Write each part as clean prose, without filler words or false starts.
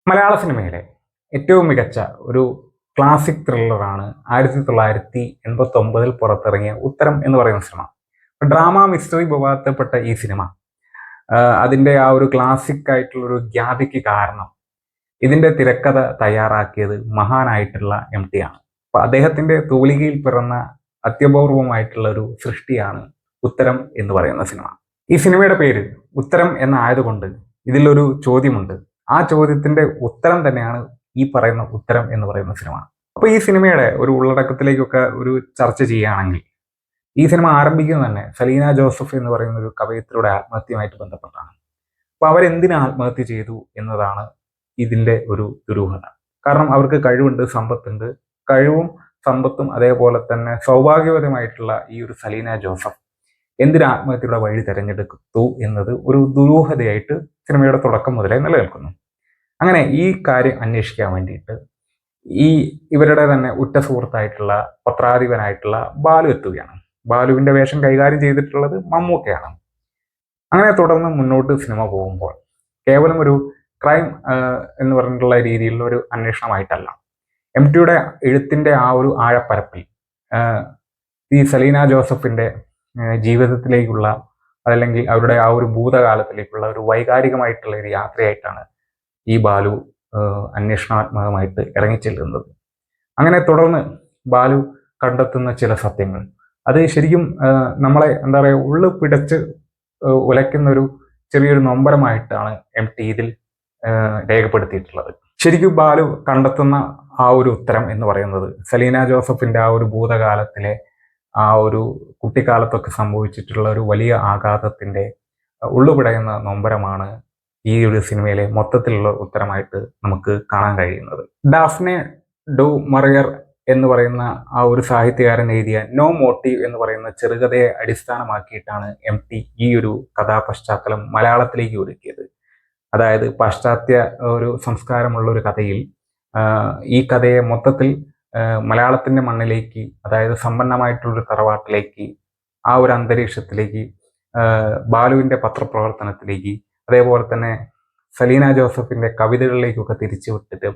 മലയാള സിനിമയിലെ ഏറ്റവും മികച്ച ഒരു ക്ലാസിക് ത്രില്ലറാണ് 1989 പുറത്തിറങ്ങിയ ഉത്തരം എന്ന് പറയുന്ന സിനിമ. ഡ്രാമ മിസ്റ്ററി വിഭാഗത്തിൽപ്പെട്ട ഈ സിനിമ അതിൻ്റെ ആ ഒരു ക്ലാസിക് ആയിട്ടുള്ള ഒരു ഖ്യാതിക്ക് കാരണം ഇതിൻ്റെ തിരക്കഥ തയ്യാറാക്കിയത് മഹാനായിട്ടുള്ള MT ആണ്. അപ്പൊ അദ്ദേഹത്തിന്റെ തൂലികയിൽ പിറന്ന അത്യപൂർവമായിട്ടുള്ള ഒരു സൃഷ്ടിയാണ് ഉത്തരം എന്ന് പറയുന്ന സിനിമ. ഈ സിനിമയുടെ പേര് ഉത്തരം എന്നായതുകൊണ്ട് ഇതിലൊരു ചോദ്യമുണ്ട്. ആ ചോദ്യത്തിന്റെ ഉത്തരം തന്നെയാണ് ഈ പറയുന്ന ഉത്തരം എന്ന് പറയുന്ന സിനിമ. അപ്പൊ ഈ സിനിമയുടെ ഒരു ഉള്ളടക്കത്തിലേക്കൊക്കെ ഒരു ചർച്ച ചെയ്യുകയാണെങ്കിൽ ഈ സിനിമ ആരംഭിക്കുന്നത് തന്നെ സലീന ജോസഫ് എന്ന് പറയുന്ന ഒരു കവയിത്രിയുടെ ആത്മഹത്യയുമായിട്ട് ബന്ധപ്പെട്ടാണ്. അപ്പൊ അവരെന്തിനു ആത്മഹത്യ ചെയ്തു എന്നതാണ് ഇതിന്റെ ഒരു ദുരൂഹത. കാരണം അവർക്ക് കഴിവുണ്ട്, സമ്പത്തുണ്ട്. കഴിവും സമ്പത്തും അതേപോലെ തന്നെ സൗഭാഗ്യവരമായിട്ടുള്ള ഈ ഒരു സലീന ജോസഫ് എന്തിന് ആത്മഹത്യയുടെ വഴി തിരഞ്ഞെടുത്തു എന്നത് ഒരു ദുരൂഹതയായിട്ട് സിനിമയുടെ തുടക്കം മുതലേ നിലനിൽക്കുന്നു. അങ്ങനെ ഈ കാര്യം അന്വേഷിക്കാൻ വേണ്ടിയിട്ട് ഇവരുടെ തന്നെ ഉറ്റ സുഹൃത്തായിട്ടുള്ള പത്രാധിപനായിട്ടുള്ള ബാലു എത്തുകയാണ്. ബാലുവിന്റെ വേഷം കൈകാര്യം ചെയ്തിട്ടുള്ളത് മമ്മൂക്കയാണ്. അങ്ങനെ തുടർന്ന് മുന്നോട്ട് സിനിമ പോകുമ്പോൾ കേവലം ഒരു ക്രൈം എന്ന് പറഞ്ഞിട്ടുള്ള രീതിയിലുള്ള ഒരു അന്വേഷണമായിട്ടല്ല, MTയുടെ എഴുത്തിന്റെ ആ ഒരു ആഴപ്പരപ്പിൽ ഈ സലീന ജോസഫിന്റെ ജീവിതത്തിലേക്കുള്ള അതല്ലെങ്കിൽ അവരുടെ ആ ഒരു ഭൂതകാലത്തിലേക്കുള്ള ഒരു വൈകാരികമായിട്ടുള്ള ഒരു യാത്രയായിട്ടാണ് ഈ ബാലു അന്വേഷണാത്മകമായിട്ട് ഇറങ്ങിച്ചെല്ലുന്നത്. അങ്ങനെ തുടർന്ന് ബാലു കണ്ടെത്തുന്ന ചില സത്യങ്ങൾ അത് ശരിക്കും നമ്മളെ എന്താ പറയുക ഉള്ളു പിടച്ച് ഉലയ്ക്കുന്ന ഒരു ചെറിയൊരു നൊമ്പരമായിട്ടാണ് MT ഇതിൽ രേഖപ്പെടുത്തിയിട്ടുള്ളത്. ശരിക്കും ബാലു കണ്ടെത്തുന്ന ആ ഒരു ഉത്തരം എന്ന് പറയുന്നത് സലീന ജോസഫിന്റെ ആ ഒരു ഭൂതകാലത്തിലെ ആ ഒരു കുട്ടിക്കാലത്തൊക്കെ സംഭവിച്ചിട്ടുള്ള ഒരു വലിയ ആഘാതത്തിന്റെ ഉള്ളുപിടയുന്ന നൊമ്പരമാണ് ഈ ഒരു സിനിമയിലെ മൊത്തത്തിലുള്ള ഉത്തരമായിട്ട് നമുക്ക് കാണാൻ കഴിയുന്നത്. ഡാഫ്നെ ഡു മറിയർ എന്ന് പറയുന്ന ആ ഒരു സാഹിത്യകാരൻ എഴുതിയ നോ മോട്ടീവ് എന്ന് പറയുന്ന ചെറുകഥയെ അടിസ്ഥാനമാക്കിയിട്ടാണ് MT ഈ ഒരു കഥാപശ്ചാത്തലം മലയാളത്തിലേക്ക് ഒരുക്കിയത്. അതായത് പാശ്ചാത്യ ഒരു സംസ്കാരമുള്ള ഒരു കഥയിൽ ഈ കഥയെ മൊത്തത്തിൽ മലയാളത്തിന്റെ മണ്ണിലേക്ക്, അതായത് സമ്പന്നമായിട്ടുള്ളൊരു തറവാട്ടിലേക്ക്, ആ ഒരു അന്തരീക്ഷത്തിലേക്ക്, ബാലുവിന്റെ പത്രപ്രവർത്തനത്തിലേക്ക്, അതേപോലെ തന്നെ സലീന ജോസഫിന്റെ കവിതകളിലേക്കൊക്കെ തിരിച്ചു വിട്ടിട്ട്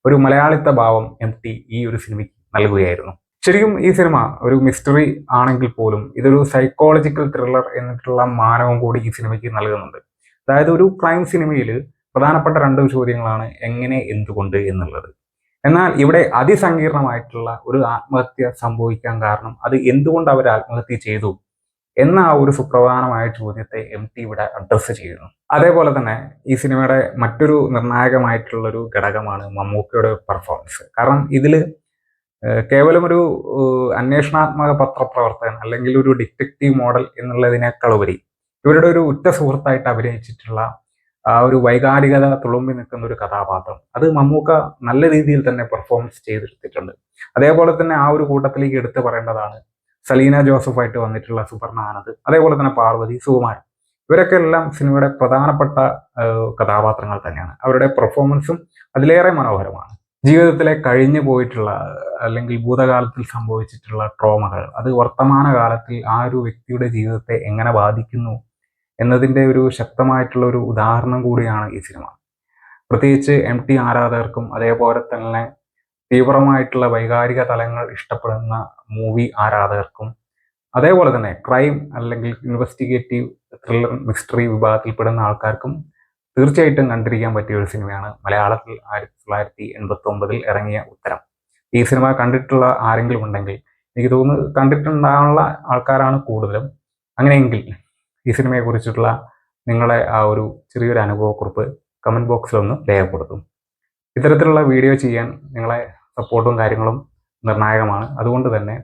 ഒരു മലയാളിത്ത ഭാവം MT ഈ ഒരു സിനിമയ്ക്ക് നൽകുകയായിരുന്നു. ശരിക്കും ഈ സിനിമ ഒരു മിസ്റ്ററി ആണെങ്കിൽ പോലും ഇതൊരു സൈക്കോളജിക്കൽ ത്രില്ലർ എന്നിട്ടുള്ള മാനവും കൂടി ഈ സിനിമയ്ക്ക് നൽകുന്നുണ്ട്. അതായത് ഒരു ക്രൈം സിനിമയിൽ പ്രധാനപ്പെട്ട 2 ചോദ്യങ്ങളാണ് എങ്ങനെ, എന്തുകൊണ്ട് എന്നുള്ളത്. എന്നാൽ ഇവിടെ അതിസങ്കീർണമായിട്ടുള്ള ഒരു ആത്മഹത്യ സംഭവിക്കാൻ കാരണം അത് എന്തുകൊണ്ട് അവർ ആത്മഹത്യ ചെയ്തു എന്ന ആ ഒരു സുപ്രധാനമായ ചോദ്യത്തെ MT ഇവിടെ അഡ്രസ്സ് ചെയ്യുന്നു. അതേപോലെ തന്നെ ഈ സിനിമയുടെ മറ്റൊരു നിർണായകമായിട്ടുള്ള ഒരു ഘടകമാണ് മമ്മൂക്കയുടെ പെർഫോമൻസ്. കാരണം ഇതിൽ കേവലം ഒരു അന്വേഷണാത്മക പത്രപ്രവർത്തകൻ അല്ലെങ്കിൽ ഒരു ഡിറ്റക്റ്റീവ് മോഡൽ എന്നുള്ളതിനേക്കാൾ ഉപരി ഇവരുടെ ഒരു ഉറ്റ സുഹൃത്തായിട്ട് അഭിനയിച്ചിട്ടുള്ള ആ ഒരു വൈകാരികത തുളുമ്പി നിൽക്കുന്ന ഒരു കഥാപാത്രം അത് മമ്മൂക്ക നല്ല രീതിയിൽ തന്നെ പെർഫോമൻസ് ചെയ്തെടുത്തിട്ടുണ്ട്. അതേപോലെ തന്നെ ആ ഒരു കൂട്ടത്തിലേക്ക് എടുത്തു പറയേണ്ടതാണ് സലീന ജോസഫായിട്ട് വന്നിട്ടുള്ള സുപർണ ആനന്ദ്, അതേപോലെ തന്നെ പാർവതി, സുകുമാരൻ. ഇവരൊക്കെ എല്ലാം സിനിമയുടെ പ്രധാനപ്പെട്ട കഥാപാത്രങ്ങൾ തന്നെയാണ്. അവരുടെ പെർഫോമൻസും അതിലേറെ മനോഹരമാണ്. ജീവിതത്തിലെ കഴിഞ്ഞു പോയിട്ടുള്ള അല്ലെങ്കിൽ ഭൂതകാലത്തിൽ സംഭവിച്ചിട്ടുള്ള ട്രോമകൾ അത് വർത്തമാനകാലത്തിൽ ആ ഒരു വ്യക്തിയുടെ ജീവിതത്തെ എങ്ങനെ ബാധിക്കുന്നു എന്നതിൻ്റെ ഒരു ശക്തമായിട്ടുള്ള ഒരു ഉദാഹരണം കൂടിയാണ് ഈ സിനിമ. പ്രത്യേകിച്ച് MT ആരാധകർക്കും അതേപോലെ തന്നെ തീവ്രമായിട്ടുള്ള വൈകാരിക തലങ്ങൾ ഇഷ്ടപ്പെടുന്ന മൂവി ആരാധകർക്കും അതേപോലെ തന്നെ ക്രൈം അല്ലെങ്കിൽ ഇൻവെസ്റ്റിഗേറ്റീവ് ത്രില്ലർ മിസ്റ്ററി വിഭാഗത്തിൽപ്പെടുന്ന ആൾക്കാർക്കും തീർച്ചയായിട്ടും കണ്ടിരിക്കാൻ പറ്റിയ ഒരു സിനിമയാണ് മലയാളത്തിൽ 1989 ഇറങ്ങിയ ഉത്തരം. ഈ സിനിമ കണ്ടിട്ടുള്ള ആരെങ്കിലും ഉണ്ടെങ്കിൽ എനിക്ക് തോന്നുന്നു കണ്ടിട്ടുണ്ടാകാനുള്ള ആൾക്കാരാണ് കൂടുതലും. അങ്ങനെയെങ്കിൽ ഈ സിനിമയെക്കുറിച്ചിട്ടുള്ള നിങ്ങളെ ആ ഒരു ചെറിയൊരു അനുഭവക്കുറിപ്പ് കമൻറ്റ് ബോക്സിലൊന്ന് രേഖപ്പെടുത്തും. ഇത്തരത്തിലുള്ള വീഡിയോ ചെയ്യാൻ നിങ്ങളെ സപ്പോർട്ടും കാര്യങ്ങളും നിർണായകമാണ്. അതുകൊണ്ട് തന്നെ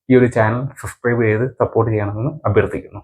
ഈ ഒരു ചാനൽ സബ്സ്ക്രൈബ് ചെയ്ത് സപ്പോർട്ട് ചെയ്യണമെന്ന് അഭ്യർത്ഥിക്കുന്നു.